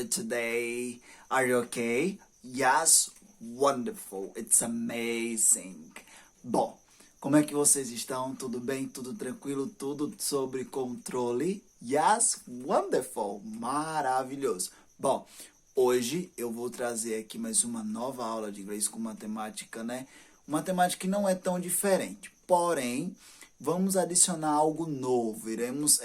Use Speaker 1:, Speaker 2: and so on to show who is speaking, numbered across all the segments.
Speaker 1: you today? Are you okay? Yes, wonderful. It's amazing. Bom, como é que vocês estão? Tudo bem? Tudo tranquilo? Tudo sobre controle? Yes, wonderful. Maravilhoso. Bom, hoje eu vou trazer aqui mais uma nova aula de inglês com matemática, né? Uma temática que não é tão diferente, porém, vamos adicionar algo novo, iremos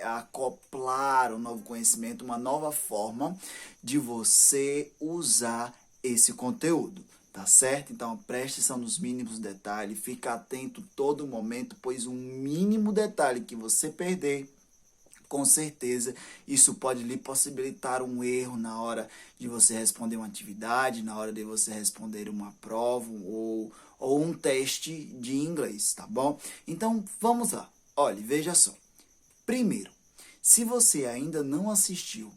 Speaker 1: acoplar um novo conhecimento, uma nova forma de você usar esse conteúdo, tá certo? Então, preste atenção nos mínimos detalhes, fica atento todo momento, pois um mínimo detalhe que você perder, com certeza, isso pode lhe possibilitar um erro na hora de você responder uma atividade, na hora de você responder uma prova ou um teste de inglês, tá bom? Então, vamos lá. Olha, veja só. Primeiro, se você ainda não assistiu,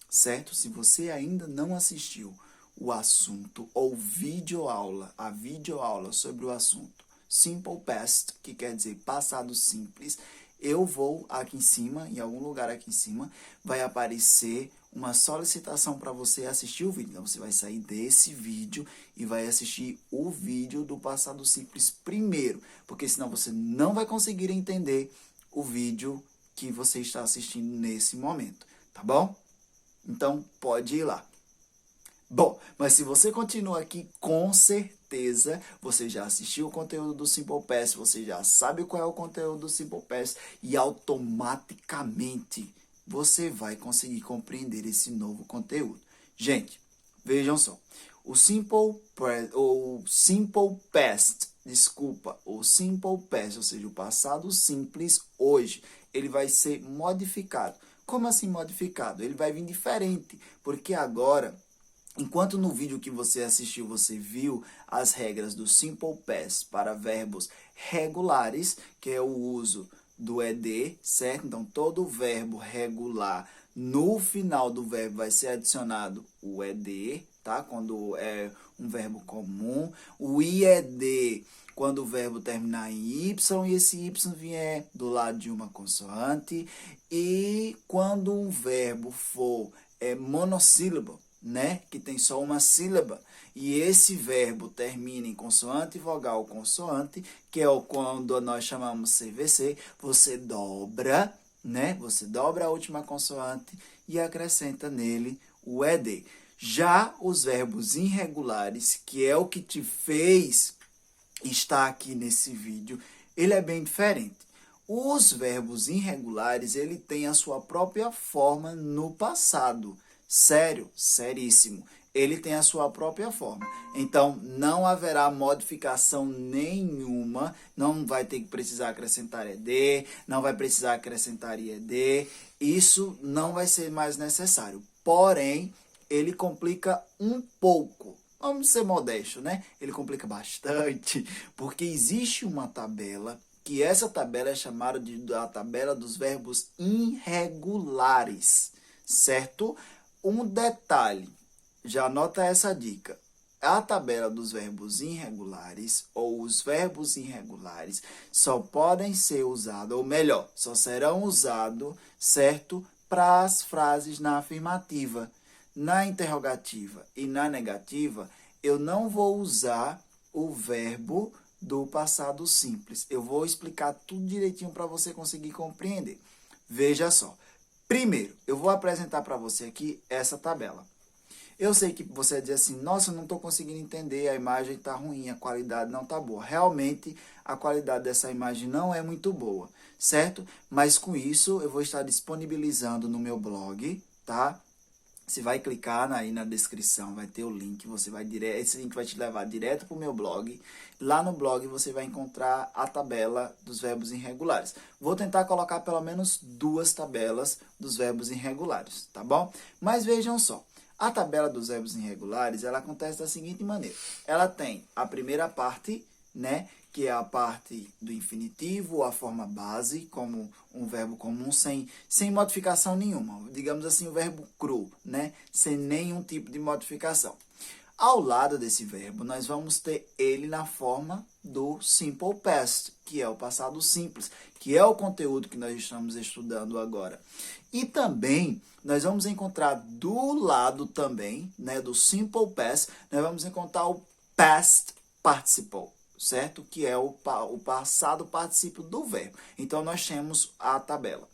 Speaker 1: certo? Se você ainda não assistiu o assunto ou videoaula, a videoaula sobre o assunto Simple Past, que quer dizer passado simples, eu vou aqui em cima, em algum lugar aqui em cima, vai aparecer uma solicitação para você assistir o vídeo. Então, você vai sair desse vídeo e vai assistir o vídeo do passado simples primeiro, porque senão você não vai conseguir entender o vídeo que você está assistindo nesse momento, tá bom? Então, pode ir lá. Bom, mas se você continua aqui, com certeza você já assistiu o conteúdo do Simple Past, você já sabe qual é o conteúdo do Simple Past e automaticamente você vai conseguir compreender esse novo conteúdo. Gente, vejam só, o Simple Past, ou seja, o passado simples hoje, ele vai ser modificado. Como assim modificado? Ele vai vir diferente, porque agora, enquanto no vídeo que você assistiu, você viu as regras do Simple Past para verbos regulares, que é o uso do ED, certo? Então, todo verbo regular, no final do verbo vai ser adicionado o ED, tá? Quando é um verbo comum. O IED, quando o verbo terminar em Y e esse Y vier do lado de uma consoante. E quando um verbo for monossílabo, né, que tem só uma sílaba, e esse verbo termina em consoante, vogal, consoante, que é quando nós chamamos CVC, você dobra, né, você dobra a última consoante e acrescenta nele o ED. Já os verbos irregulares, que é o que te fez estar aqui nesse vídeo, ele é bem diferente. Os verbos irregulares, ele tem a sua própria forma no passado. Sério, seríssimo. Ele tem a sua própria forma. Então, não haverá modificação nenhuma. Não vai ter que precisar acrescentar ED, não vai precisar acrescentar IED. Isso não vai ser mais necessário. Porém, ele complica um pouco. Vamos ser modestos, né? Ele complica bastante, porque existe uma tabela, que essa tabela é chamada de a tabela dos verbos irregulares, certo? Um detalhe, já anota essa dica. A tabela dos verbos irregulares ou os verbos irregulares só podem ser usados, ou melhor, só serão usados, certo? Para as frases na afirmativa. Na interrogativa e na negativa, eu não vou usar o verbo do passado simples. Eu vou explicar tudo direitinho para você conseguir compreender. Veja só. Primeiro, eu vou apresentar para você aqui essa tabela. Eu sei que você vai dizer assim, nossa, eu não estou conseguindo entender, a imagem está ruim, a qualidade não está boa. Realmente, a qualidade dessa imagem não é muito boa, certo? Mas com isso, eu vou estar disponibilizando no meu blog, tá? Você vai clicar aí na descrição, vai ter o link, esse link vai te levar direto para o meu blog. Lá no blog você vai encontrar a tabela dos verbos irregulares. Vou tentar colocar pelo menos 2 tabelas dos verbos irregulares, tá bom? Mas vejam só, a tabela dos verbos irregulares, ela acontece da seguinte maneira. Ela tem a primeira parte, né, que é a parte do infinitivo, a forma base, como um verbo comum, sem modificação nenhuma. Digamos assim, o verbo cru, né? Sem nenhum tipo de modificação. Ao lado desse verbo, nós vamos ter ele na forma do simple past, que é o passado simples, que é o conteúdo que nós estamos estudando agora. E também, nós vamos encontrar do lado também, né, do simple past, nós vamos encontrar o past participle, certo? Que é o passado particípio do verbo. Então, nós temos a tabela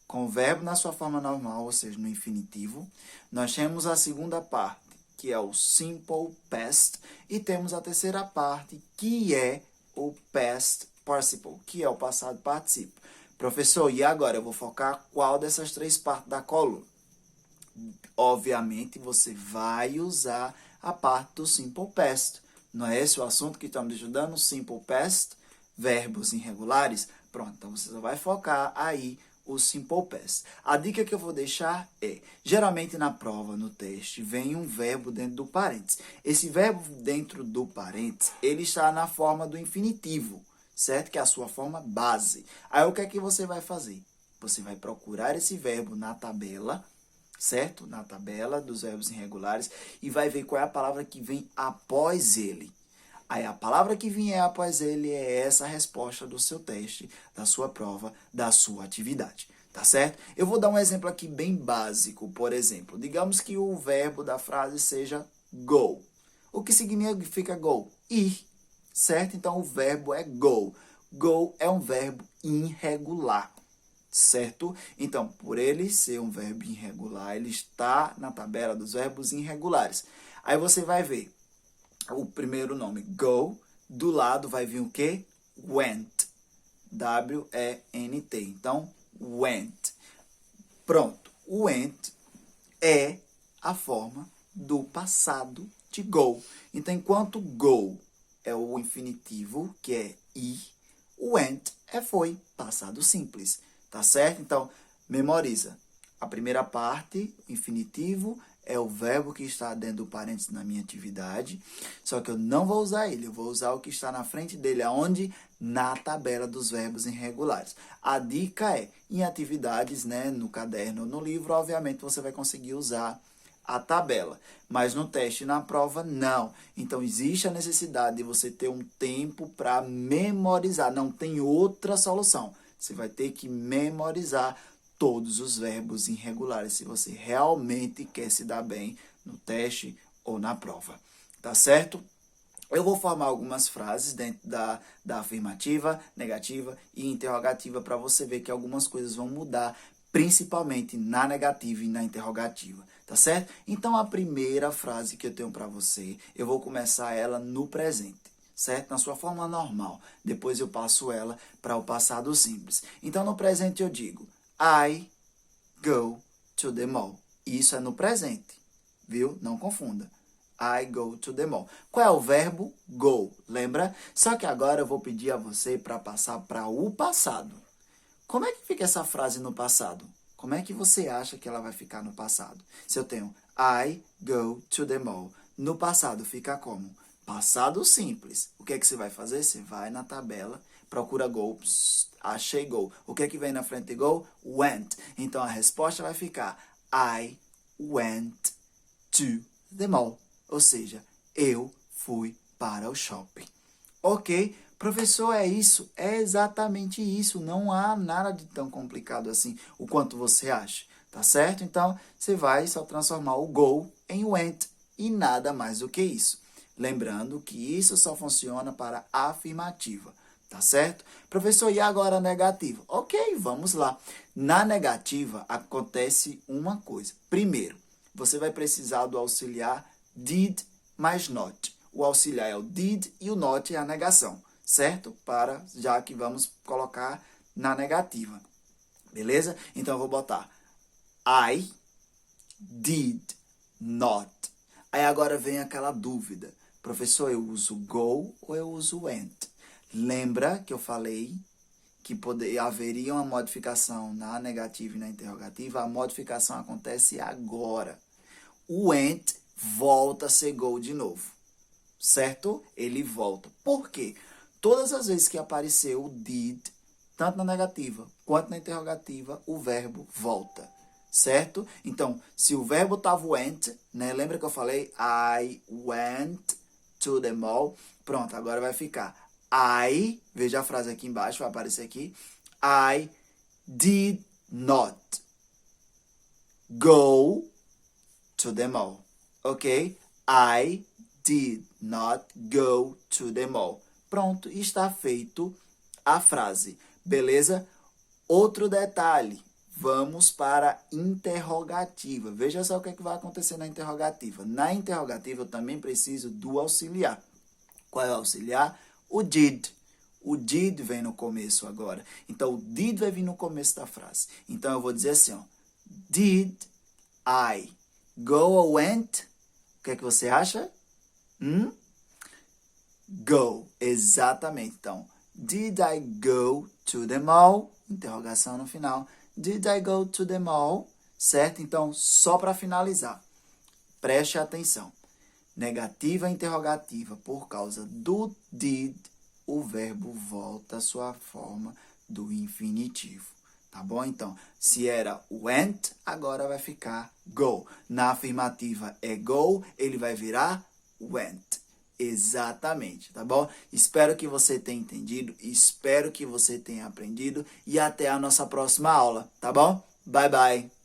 Speaker 1: com o verbo na sua forma normal, ou seja, no infinitivo. Nós temos a segunda parte, que é o simple past, e temos a terceira parte, que é o past participle, que é o passado particípio. Professor, e agora eu vou focar qual dessas três partes da coluna? Obviamente, você vai usar a parte do simple past. Não é esse o assunto que estamos estudando? Simple past, verbos irregulares? Pronto, então você só vai focar aí o simple past. A dica que eu vou deixar é, geralmente na prova, no teste, vem um verbo dentro do parênteses. Esse verbo dentro do parênteses, ele está na forma do infinitivo, certo? Que é a sua forma base. Aí o que é que você vai fazer? Você vai procurar esse verbo na tabela, certo? Na tabela dos verbos irregulares e vai ver qual é a palavra que vem após ele. Aí a palavra que vier após ele é essa resposta do seu teste, da sua prova, da sua atividade, tá certo? Eu vou dar um exemplo aqui bem básico, por exemplo, digamos que o verbo da frase seja go. O que significa go? Ir, certo? Então o verbo é go. Go é um verbo irregular, certo? Então, por ele ser um verbo irregular, ele está na tabela dos verbos irregulares. Aí você vai ver o primeiro nome, go, do lado vai vir o quê? Went. W-E-N-T. Então, went. Pronto. Went é a forma do passado de go. Então, enquanto go é o infinitivo, que é ir, went é foi, passado simples. Tá certo? Então, memoriza. A primeira parte, infinitivo, é o verbo que está dentro do parênteses na minha atividade, só que eu não vou usar ele, eu vou usar o que está na frente dele, aonde? Na tabela dos verbos irregulares. A dica é, em atividades, né, no caderno ou no livro, obviamente você vai conseguir usar a tabela, mas no teste e na prova, não. Então, existe a necessidade de você ter um tempo para memorizar, não tem outra solução. Você vai ter que memorizar todos os verbos irregulares, se você realmente quer se dar bem no teste ou na prova, tá certo? Eu vou formar algumas frases dentro da afirmativa, negativa e interrogativa para você ver que algumas coisas vão mudar, principalmente na negativa e na interrogativa, tá certo? Então, a primeira frase que eu tenho para você, eu vou começar ela no presente, certo? Na sua forma normal. Depois eu passo ela para o passado simples. Então, no presente eu digo I go to the mall. Isso é no presente, viu? Não confunda. I go to the mall. Qual é o verbo? Go, lembra? Só que agora eu vou pedir a você para passar para o passado. Como é que fica essa frase no passado? Como é que você acha que ela vai ficar no passado? Se eu tenho I go to the mall, no passado fica como? Passado simples. O que é que você vai fazer? Você vai na tabela, procura go, achei go. O que é que vem na frente de go? Went. Então, a resposta vai ficar I went to the mall. Ou seja, eu fui para o shopping. Ok? Professor, é isso? É exatamente isso. Não há nada de tão complicado assim, o quanto você acha. Tá certo? Então, você vai só transformar o go em went e nada mais do que isso. Lembrando que isso só funciona para a afirmativa. Tá certo? Professor, e agora a negativa? Ok, vamos lá. Na negativa, acontece uma coisa. Primeiro, você vai precisar do auxiliar did mais not. O auxiliar é o did e o not é a negação, certo? Já que vamos colocar na negativa. Beleza? Então, eu vou botar I did not. Aí agora vem aquela dúvida. Professor, eu uso go ou eu uso went? Lembra que eu falei que haveria uma modificação na negativa e na interrogativa? A modificação acontece agora. O went volta a ser go de novo, certo? Ele volta. Por quê? Todas as vezes que apareceu o did, tanto na negativa quanto na interrogativa, o verbo volta, certo? Então, se o verbo tava went, né? Lembra que eu falei I went to the mall? Pronto, agora vai ficar I, veja a frase aqui embaixo, vai aparecer aqui. I did not go to the mall. Ok? I did not go to the mall. Pronto, está feito a frase. Beleza? Outro detalhe. Vamos para a interrogativa. Veja só o que, é que vai acontecer na interrogativa. Na interrogativa, eu também preciso do auxiliar. Qual é o auxiliar? O did. O did vem no começo agora. Então, o did vai vir no começo da frase. Então, eu vou dizer assim, ó. Did I go or went? O que é que você acha? Go. Exatamente. Então, did I go to the mall? Interrogação no final. Did I go to the mall? Certo? Então, só para finalizar, preste atenção. Negativa interrogativa, por causa do did, o verbo volta à sua forma do infinitivo. Tá bom? Então, se era went, agora vai ficar go. Na afirmativa é go, ele vai virar went. Exatamente, tá bom? Espero que você tenha entendido, espero que você tenha aprendido e até a nossa próxima aula, tá bom? Bye, bye!